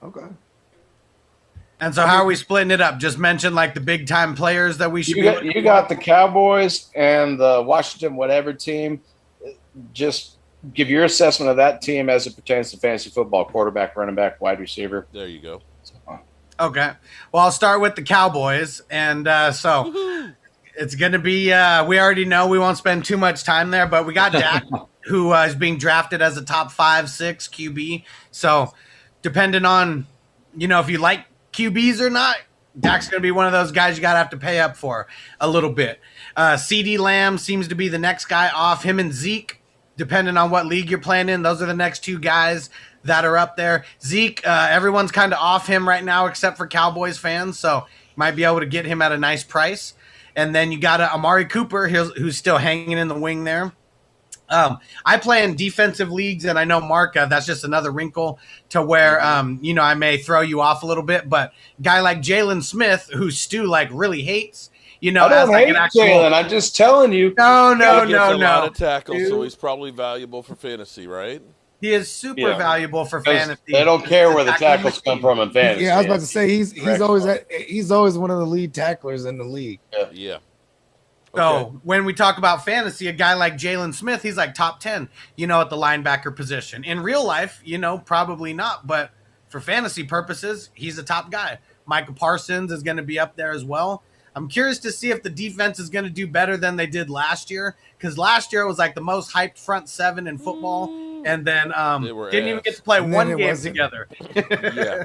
Okay. And so how are we splitting it up? Just mention like the big time players that we should You got the Cowboys and the Washington whatever team. Just give your assessment of that team as it pertains to fantasy football: quarterback, running back, wide receiver. There you go. Okay. Well, I'll start with the Cowboys. And it's going to be we already know we won't spend too much time there, but we got Dak, who is being drafted as a top 5-6 QB. So depending on, if you like QBs or not, Dak's going to be one of those guys you got to have to pay up for a little bit. CeeDee Lamb seems to be the next guy off. Him and Zeke, depending on what league you're playing in, those are the next two guys that are up there. Zeke, everyone's kind of off him right now except for Cowboys fans, so you might be able to get him at a nice price. And then you got Amari Cooper, who's still hanging in the wing there. I play in defensive leagues, and I know, Mark, that's just another wrinkle to where, I may throw you off a little bit, but a guy like Jalen Smith, who Stu, really hates, I don't hate Jalen. I'm just telling you. No. A lot of tackles, so he's probably valuable for fantasy, right? He is super valuable for fantasy. They don't care where the tackles come from in fantasy. Yeah, I was about to say he's always one of the lead tacklers in the league. Yeah. So when we talk about fantasy, a guy like Jalen Smith, he's like top 10, at the linebacker position. In real life, probably not, but for fantasy purposes, he's a top guy. Micah Parsons is going to be up there as well. I'm curious to see if the defense is going to do better than they did last year, because last year it was like the most hyped front seven in football, and then didn't even get to play one game together. Yeah,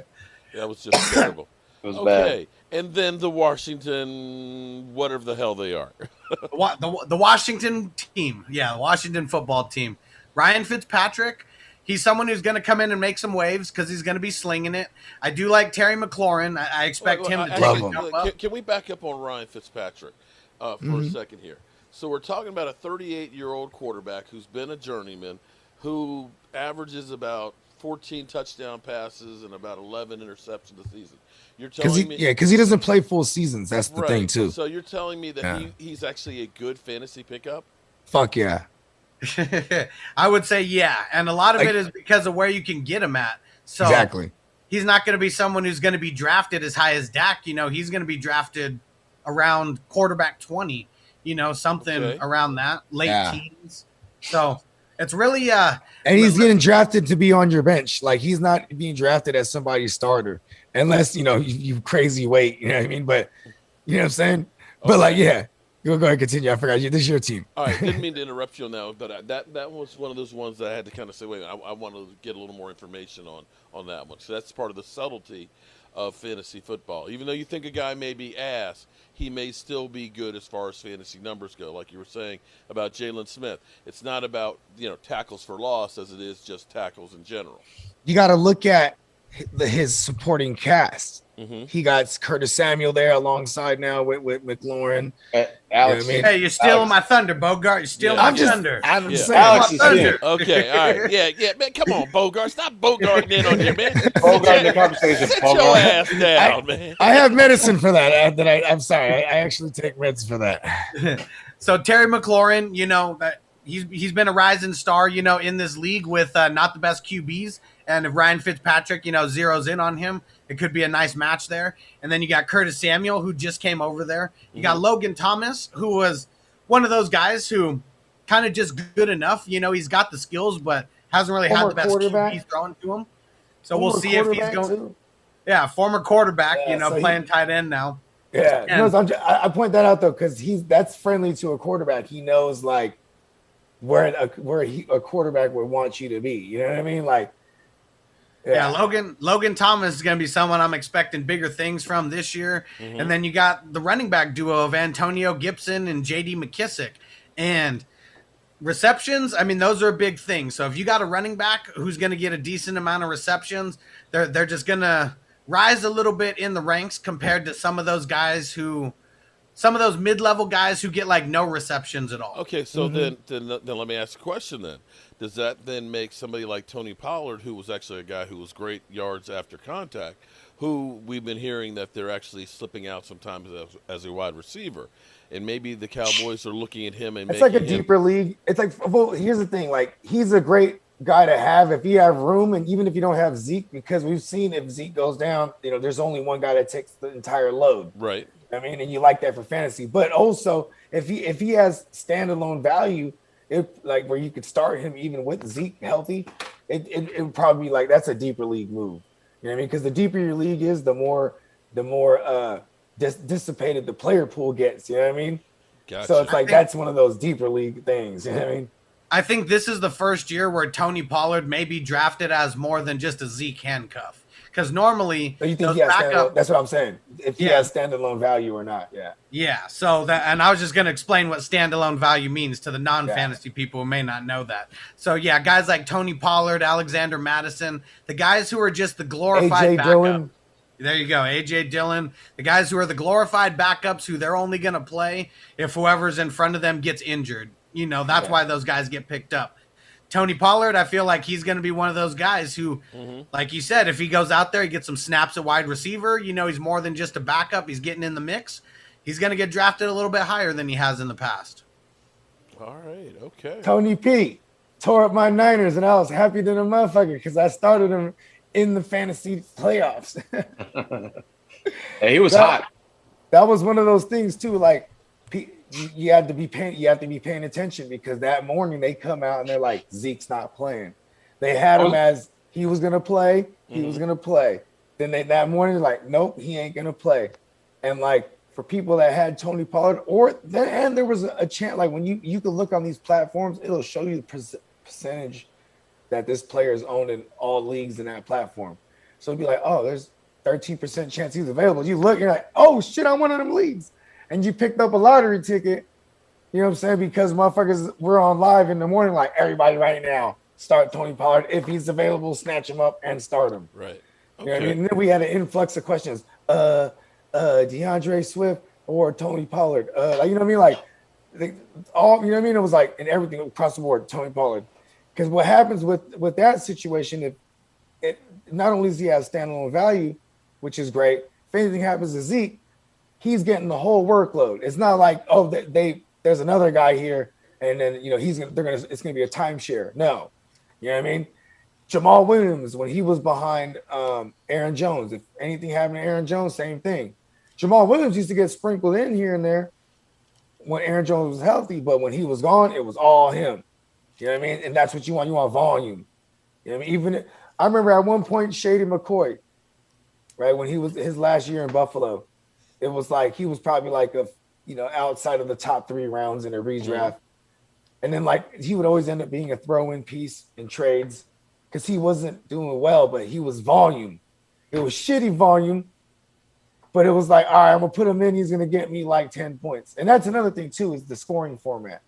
that was just terrible. It was bad. And then the Washington, whatever the hell they are. the Washington team. Yeah, the Washington football team. Ryan Fitzpatrick, he's someone who's going to come in and make some waves because he's going to be slinging it. I do like Terry McLaurin. I expect him to take a jump up. Can we back up on Ryan Fitzpatrick for a second here? So we're talking about a 38-year-old quarterback who's been a journeyman, who averages about 14 touchdown passes and about 11 interceptions a season. You're telling me, because he doesn't play full seasons. That's the thing too. So you're telling me that he's actually a good fantasy pickup? Fuck yeah. I would say and a lot of it is because of where you can get him at. So exactly, he's not going to be someone who's going to be drafted as high as Dak. He's going to be drafted around quarterback 20. Something around that late teens. So it's really and he's getting drafted to be on your bench. Like, he's not being drafted as somebody's starter unless you crazy weight. You know what I mean? But you know what I'm saying. But you'll go ahead and continue. I forgot this is your team. All right, didn't mean to interrupt you on that, but that was one of those ones that I had to kind of say, wait, I want to get a little more information on that one. So that's part of the subtlety of fantasy football. Even though you think a guy may be ass, he may still be good as far as fantasy numbers go. Like you were saying about Jalen Smith, it's not about tackles for loss as it is just tackles in general. You got to look at his supporting cast. He got Curtis Samuel there alongside now with McLaurin. Alex, hey, you're stealing my thunder, Bogart. You're stealing my thunder. I'm saying, Alex is here. Okay, all right, yeah, man. Come on, Bogart, stop Bogarting in on you, man. Bogart in the conversation. Sit your ass down, man. I have medicine for that. I'm sorry. I actually take meds for that. So Terry McLaurin, that he's been a rising star, in this league with not the best QBs. And if Ryan Fitzpatrick, zeroes in on him, it could be a nice match there. And then you got Curtis Samuel, who just came over there. You got Logan Thomas, who was one of those guys who kind of just good enough. You know, he's got the skills, but hasn't really had the best QB thrown to him. So we'll see if he's going. Too. Yeah, former quarterback, playing tight end now. Yeah, I point that out though because that's friendly to a quarterback. He knows like where a quarterback would want you to be. You know what I mean? Like, yeah, Logan Thomas is going to be someone I'm expecting bigger things from this year. And then you got the running back duo of Antonio Gibson and J.D. McKissick. And receptions, I mean, those are a big thing. So if you got a running back who's going to get a decent amount of receptions, they're just going to rise a little bit in the ranks compared to some of those mid-level guys who get like no receptions at all. Okay, so then let me ask a question then. Does that then make somebody like Tony Pollard, who was actually a guy who was great yards after contact, who we've been hearing that they're actually slipping out sometimes as a wide receiver, and maybe the Cowboys are looking at him and it's like a deeper league. It's like, well, here's the thing, like he's a great guy to have if you have room, and even if you don't have Zeke, because we've seen if Zeke goes down, there's only one guy that takes the entire load. Right. I mean, and you like that for fantasy, but also if he has standalone value, like where you could start him even with Zeke healthy, it would probably be like that's a deeper league move. You know what I mean? Because the deeper your league is, the more dissipated the player pool gets. You know what I mean? Gotcha. So it's like that's one of those deeper league things. You know what I mean? I think this is the first year where Tony Pollard may be drafted as more than just a Zeke handcuff. Because normally, you think that's what I'm saying. If he has standalone value or not, yeah. So and I was just going to explain what standalone value means to the non-fantasy people who may not know that. So yeah, guys like Tony Pollard, Alexander Madison, the guys who are just the glorified backup. Dillon. There you go, AJ Dillon, the guys who are the glorified backups who they're only going to play if whoever's in front of them gets injured. That's why those guys get picked up. Tony Pollard, I feel like he's going to be one of those guys who, like you said, if he goes out there, he gets some snaps at wide receiver, he's more than just a backup. He's getting in the mix. He's going to get drafted a little bit higher than he has in the past. All right, okay. Tony P tore up my Niners, and I was happy to the motherfucker because I started him in the fantasy playoffs. Hey, he was hot. That was one of those things, too, like you have to be paying attention because that morning they come out and they're like, Zeke's not playing. They had him as he was gonna play, was gonna play. Then that morning they're like, nope, he ain't gonna play. And like for people that had Tony Pollard, there was a chance, like when you can look on these platforms, it'll show you the percentage that this player is owned in all leagues in that platform. So it'd be like, oh, there's 13% chance he's available. You look, you're like, oh shit, I'm one of them leagues. And you picked up a lottery ticket, you know what I'm saying? Because motherfuckers, we're on live in the morning, like everybody right now, start Tony Pollard. If he's available, snatch him up and start him. Right. Okay. You know what I mean? And then we had an influx of questions. DeAndre Swift or Tony Pollard. You know what I mean? Like you know what I mean? It was like in everything across the board, Tony Pollard. Because what happens with that situation, if it not only does he have standalone value, which is great, if anything happens to Zeke, he's getting the whole workload. It's not like, oh, there's another guy here, and then it's gonna be a timeshare. No, you know what I mean. Jamal Williams, when he was behind Aaron Jones, if anything happened to Aaron Jones, same thing. Jamal Williams used to get sprinkled in here and there when Aaron Jones was healthy, but when he was gone, it was all him. You know what I mean? And that's what you want. You want volume. You know what I mean? I remember at one point Shady McCoy, right, when he was his last year in Buffalo. It was like he was probably like outside of the top 3 rounds in a redraft. And then like he would always end up being a throw-in piece in trades because he wasn't doing well, but he was volume. It was shitty volume, but it was like, all right, I'm gonna put him in, he's gonna get me like 10 points. And that's another thing too, is the scoring format.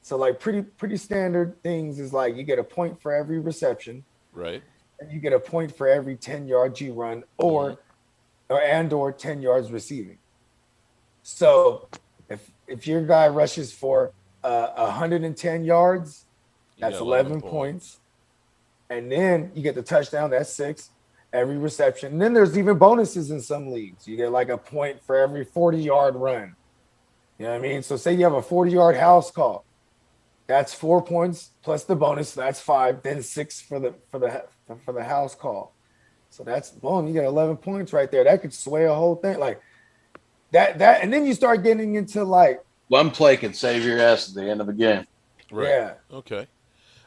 So like pretty standard things is like you get a point for every reception. Right. And you get a point for every 10 yards you run or 10 yards receiving. So if your guy rushes for 110 yards, that's 11 points. And then you get the touchdown, that's 6 every reception. And then there's even bonuses in some leagues. You get like a point for every 40-yard run. You know what I mean? So say you have a 40-yard house call. That's 4 points plus the bonus, so that's 5, then 6 for the house call. So that's boom. You got 11 points right there. That could sway a whole thing like that. And then you start getting into like one play can save your ass at the end of a game. Right. Yeah. Okay.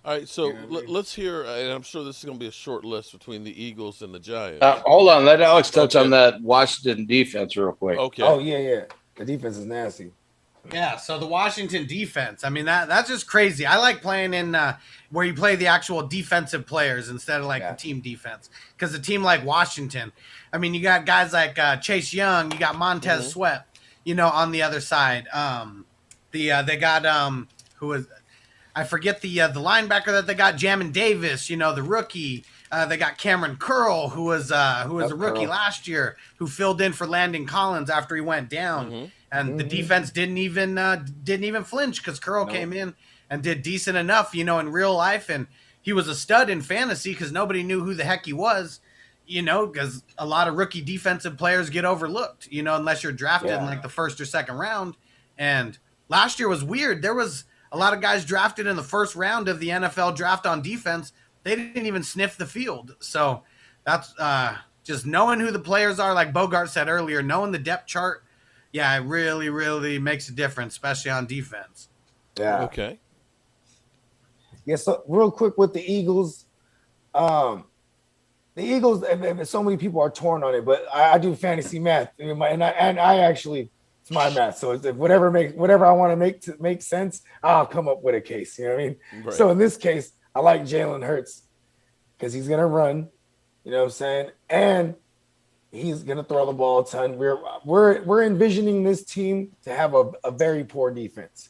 All right. So let's hear, and I'm sure this is going to be a short list between the Eagles and the Giants. Hold on. Let Alex touch on that Washington defense real quick. Okay. Oh yeah. The defense is nasty. Yeah, so the Washington defense, I mean, that's just crazy. I like playing in where you play the actual defensive players instead of the team defense. Because a team like Washington, I mean, you got guys like Chase Young, you got Montez Sweat, on the other side. They got who was I forget the linebacker that they got, Jamin Davis, the rookie. They got Cameron Curl, who was a rookie last year, who filled in for Landon Collins after he went down. And the defense didn't even flinch because Curl came in and did decent enough, in real life. And he was a stud in fantasy because nobody knew who the heck he was, because a lot of rookie defensive players get overlooked, unless you're drafted in like the first or second round. And last year was weird. There was a lot of guys drafted in the first round of the NFL draft on defense. They didn't even sniff the field. So that's just knowing who the players are, like Bogart said earlier, knowing the depth chart. Yeah, it really, really makes a difference, especially on defense. Yeah. Okay. Yeah, so real quick with the Eagles. The Eagles, and so many people are torn on it, but I do fantasy math. And I actually, it's my math. So it's whatever I want to make sense, I'll come up with a case. You know what I mean? Right. So in this case, I like Jalen Hurts because he's going to run, you know what I'm saying? And he's going to throw the ball a ton. We're envisioning this team to have a very poor defense.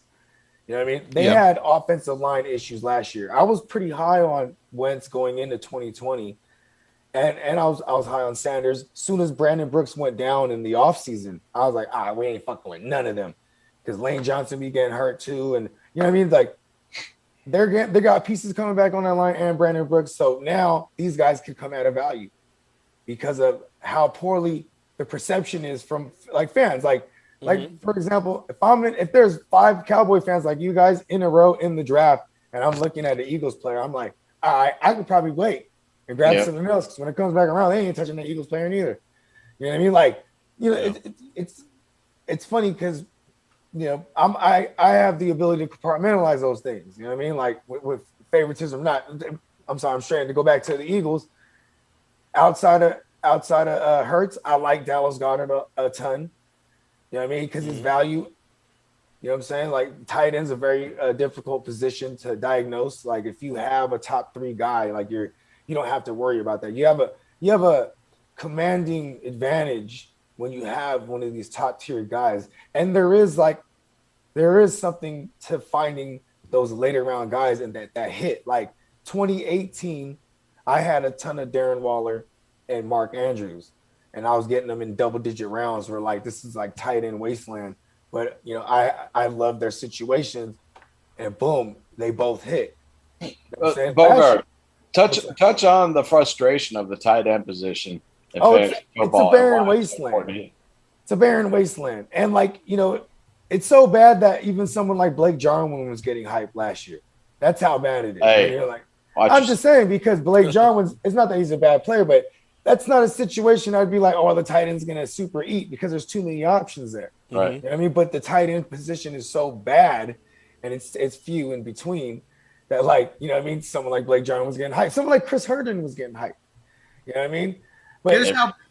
You know what I mean? They had offensive line issues last year. I was pretty high on Wentz going into 2020. And I was high on Sanders. As soon as Brandon Brooks went down in the offseason, I was like, we ain't fucking with none of them. Because Lane Johnson be getting hurt too. And you know what I mean? Like they got pieces coming back on that line and Brandon Brooks. So now these guys can come at a value because of how poorly the perception is from like fans. Like for example, if there's 5 Cowboy fans like you guys in a row in the draft, and I'm looking at the Eagles player, I'm like, all right, I could probably wait and grab something else because when it comes back around, they ain't touching the Eagles player neither. You know what I mean? Like, it's funny because I have the ability to compartmentalize those things. You know what I mean? Like with favoritism, I'm trying to go back to the Eagles. Outside of Hurts, I like Dallas Goedert a ton. You know what I mean? Because his value, you know what I'm saying? Like tight end's a very difficult position to diagnose. Like if you have a top 3 guy, like you don't have to worry about that. You have a commanding advantage when you have one of these top tier guys. And there is something to finding those later round guys and that hit. Like 2018, I had a ton of Darren Waller and Mark Andrews. And I was getting them in double-digit rounds where, like, this is like tight end wasteland. But, I love their situations. And, boom, they both hit. You know Bogart, touch on the frustration of the tight end position. It's a barren wasteland. It's a barren wasteland. And, like, it's so bad that even someone like Blake Jarwin was getting hyped last year. That's how bad it is. Hey, you're like, I'm just saying because Blake Jarwin, it's not that he's a bad player, but that's not a situation I'd be like, the tight end's going to super eat because there's too many options there. Right. You know what I mean? But the tight end position is so bad and it's few in between that, like, you know what I mean? Someone like Blake Jarwin was getting hyped. Someone like Chris Herndon was getting hyped. You know what I mean? But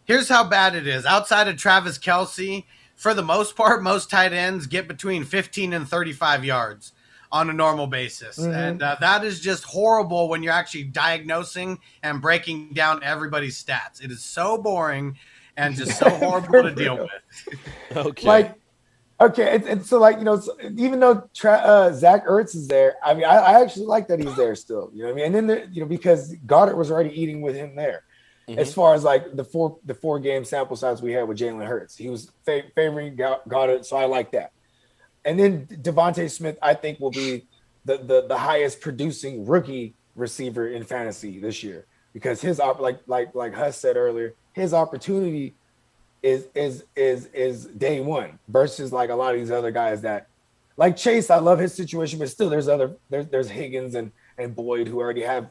here's how bad it is. Outside of Travis Kelce, for the most part, most tight ends get between 15 and 35 yards on a normal basis. And that is just horrible when you're actually diagnosing and breaking down everybody's stats. It is so boring and just so horrible to deal with. Okay. And so, like, even though Zach Ertz is there, I mean, I actually like that he's there still. You know what I mean? And then, because Goddard was already eating with him there. As far as, like, the four game sample size we had with Jalen Hurts. He was favoring Goddard, so I like that. And then Devontae Smith, I think, will be the highest producing rookie receiver in fantasy this year because his like Huss said earlier, his opportunity is day one versus like a lot of these other guys that like Chase. I love his situation, but still there's Higgins and Boyd who already have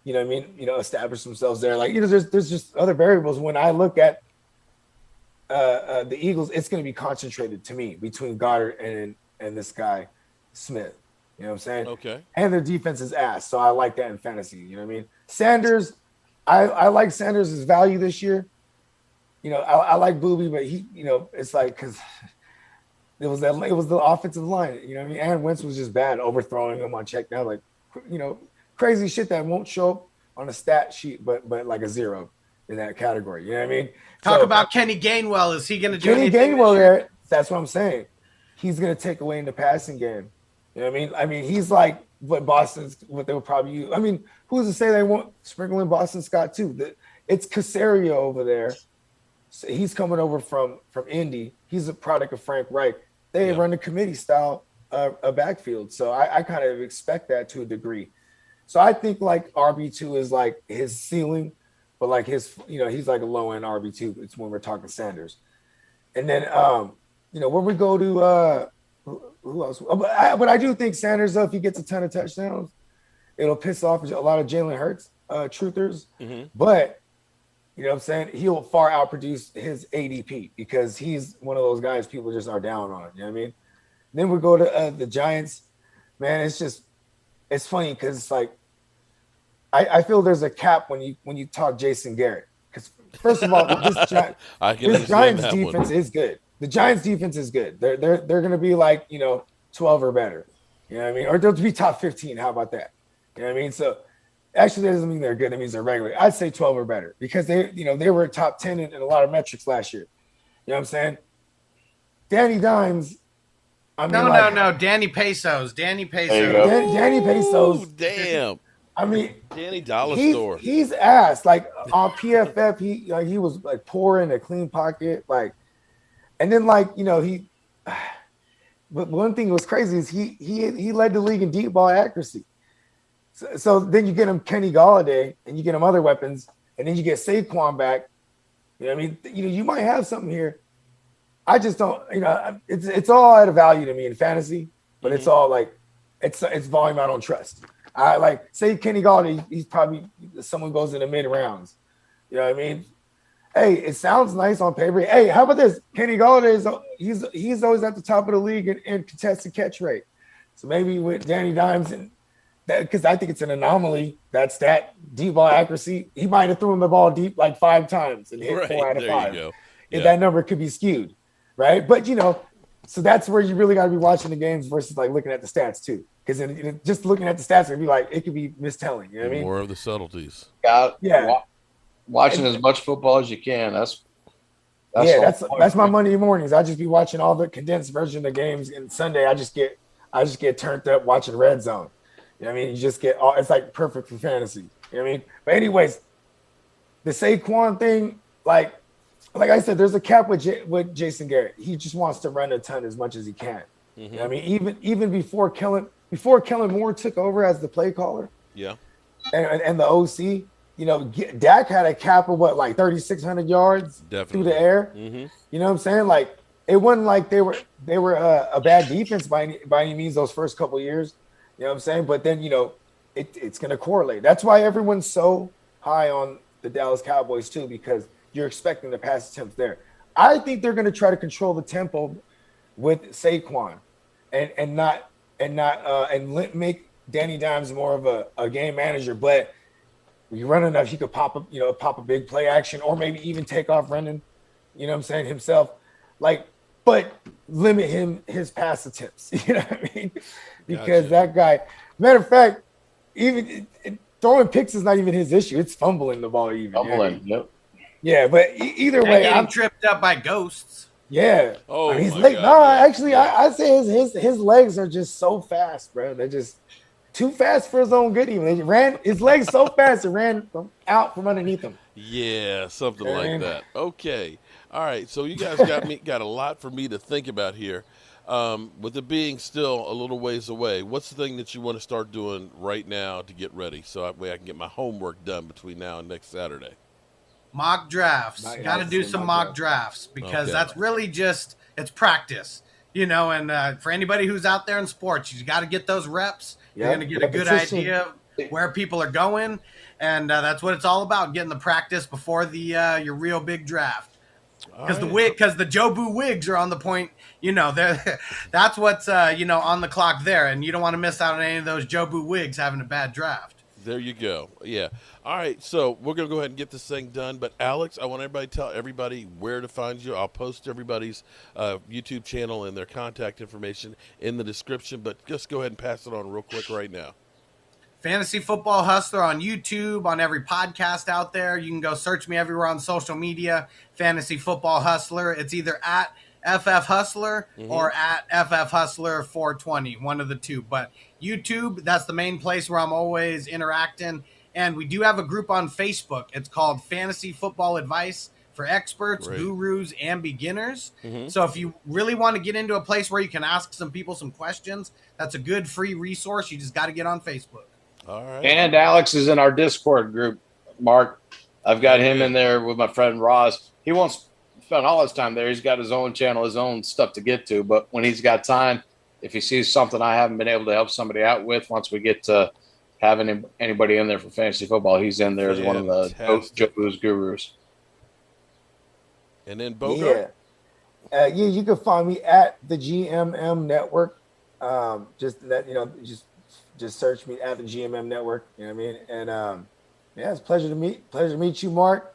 you know what I mean, establish themselves there. Like, there's just other variables. When I look at the Eagles, it's going to be concentrated to me between Goddard and this guy Smith. You know what I'm saying? Okay. And their defense is ass, so I like that in fantasy. You know what I mean? Sanders, I like Sanders' value this year. I like Booby, but he, it's like because it was the offensive line. You know what I mean? And Wentz was just bad, overthrowing him on check down, like crazy shit that won't show up on a stat sheet, but like a 0 in that category. You know what I mean? Talk about Kenny Gainwell. Is he going to do Kenny anything? Gainwell there? That's what I'm saying. He's going to take away in the passing game. You know what I mean? I mean, he's like what they would probably use. I mean, who's to say they won't sprinkle in Boston Scott too? It's Casario over there. So he's coming over from Indy. He's a product of Frank Reich. They run the committee style a backfield. So I kind of expect that to a degree. So I think like RB2 is like his ceiling, but like his, he's like a low end RB2. It's when we're talking Sanders. And then, when we go to who else? But I do think Sanders, though, if he gets a ton of touchdowns, it'll piss off a lot of Jalen Hurts truthers. Mm-hmm. But, you know what I'm saying? He'll far outproduce his ADP because he's one of those guys people just are down on. You know what I mean? Then we go to the Giants. Man, it's funny because it's like I feel there's a cap when you talk Jason Garrett. Because, first of all, this Giants defense is good. The Giants defense is good. They're going to be like, 12 or better. You know what I mean? Or they'll be top 15. How about that? You know what I mean? So actually that doesn't mean they're good. It means they're regular. I'd say 12 or better because they were top 10 in a lot of metrics last year. You know what I'm saying? Danny Dimes. No. Danny Pesos. Danny Pesos. Ooh, damn. I mean, Danny Dollar Store. He's ass. Like on PFF, he was like poor in a clean pocket. Like, and then but one thing that was crazy is he led the league in deep ball accuracy. So then you get him Kenny Golladay and you get him other weapons, and then you get Saquon back. You know what I mean? You might have something here. I just don't. It's all at a value to me in fantasy, but it's all like it's volume I don't trust. I like say Kenny Golladay. He's probably someone goes in the mid rounds. You know what I mean? Hey, it sounds nice on paper. Hey, how about this? Kenny Golladay he's always at the top of the league in contested catch rate. So maybe with Danny Dimes and that, because I think it's an anomaly. That's that deep ball accuracy. He might have thrown the ball deep like 5 times and hit 4 out of 5. You go. And that number could be skewed, right? But so that's where you really got to be watching the games versus like looking at the stats too. Because just looking at the stats, it could be mistelling. You know what I mean? More of the subtleties. Watching as much football as you can. That's my Monday mornings. I just be watching all the condensed version of the games, and Sunday I just get turned up watching Red Zone. You know what I mean? You just get it's like perfect for fantasy. You know what I mean? But anyways, the Saquon thing, like I said, there's a cap with Jason Garrett. He just wants to run a ton as much as he can. Mm-hmm. You know what I mean? Even before Kellen Moore took over as the play caller. Yeah. And the OC. Dak had a cap of 3,600 yards through the air. Mm-hmm. You know what I'm saying? Like it wasn't like they were a bad defense by any means those first couple of years. You know what I'm saying? But then it's going to correlate. That's why everyone's so high on the Dallas Cowboys too, because you're expecting the pass attempts there. I think they're going to try to control the tempo with Saquon, and make Danny Dimes more of a game manager, but. When you run enough, he could pop a big play action, or maybe even take off running, you know what I'm saying, himself. But limit his pass attempts, you know what I mean? Because that guy, matter of fact, even throwing picks is not even his issue. It's fumbling the ball even. Fumbling, yep. Yeah, but either way. I'm tripped up by ghosts. Yeah. Oh, he's late. No, actually, I say his legs are just so fast, bro. They're just too fast for his own good. Even his legs so fast it ran out from underneath him. Yeah, something like that. Okay, all right. So you guys got a lot for me to think about here. With it being still a little ways away, what's the thing that you want to start doing right now to get ready, so that way I can get my homework done between now and next Saturday? Mock drafts. Got to do some mock drafts because that's really just it's practice. And for anybody who's out there in sports, you got to get those reps. You're going to get a good idea of where people are going. And that's what it's all about, getting the practice before the your real big draft. Because the Jobu wigs are on the point, that's what's on the clock there, and you don't want to miss out on any of those Jobu wigs having a bad draft. There you go. Yeah. All right. So we're gonna go ahead and get this thing done. But Alex, I want everybody to tell everybody where to find you. I'll post everybody's YouTube channel and their contact information in the description. But just go ahead and pass it on real quick right now. Fantasy Football Hustler on YouTube, on every podcast out there. You can go search me everywhere on social media. Fantasy Football Hustler. It's either at FF Hustler or at FF Hustler 420, one of the two. But YouTube, that's the main place where I'm always interacting. And we do have a group on Facebook. It's called Fantasy Football Advice for Experts, Gurus, and Beginners. So if you really want to get into a place where you can ask some people some questions, that's a good free resource. You just got to get on Facebook. All right. And Alex is in our Discord group, Mark. I've got him in there with my friend Ross. He won't spend all his time there. He's got his own channel, his own stuff to get to. But when he's got time, if he sees something I haven't been able to help somebody out with, once we get to having anybody in there for fantasy football, he's in there as one of the Jobu's gurus. And then Bogart? You can find me at the GMM Network. Just search me at the GMM Network. You know what I mean? And it's a pleasure to meet you, Mark.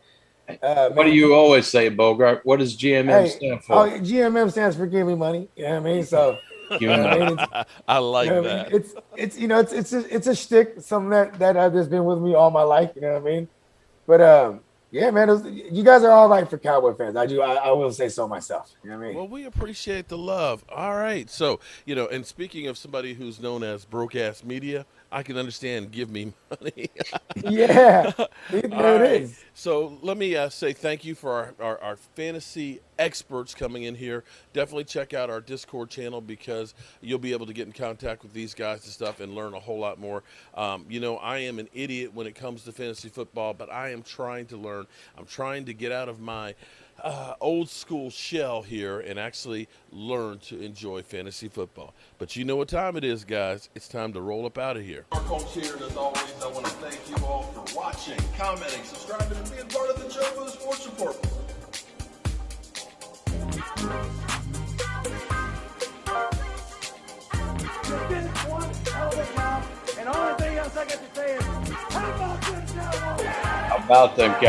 What do you always say, Bogart? What does GMM stand for? GMM stands for Give Me Money. You know what I mean? So I like that. It's a shtick, something that has been with me all my life. You know what I mean? But yeah, man, you guys are all right for Cowboy fans. I will say so myself. You know what I mean? Well, we appreciate the love. All right. So, and speaking of somebody who's known as broke ass media, I can understand Give Me Money. Yeah, there it is. So let me say thank you for our fantasy experts coming in here. Definitely check out our Discord channel because you'll be able to get in contact with these guys and stuff and learn a whole lot more. I am an idiot when it comes to fantasy football, but I am trying to learn. I'm trying to get out of my old school shell here and actually learn to enjoy fantasy football. But you know what time it is, guys. It's time to roll up out of here. Our coach here, and as always, I want to thank you all for watching, commenting, subscribing, and being part of the Jobu Sports Report. You did one hell of a job, and the only thing else I got to say is, how about them Cowboys? How about them Cowboys?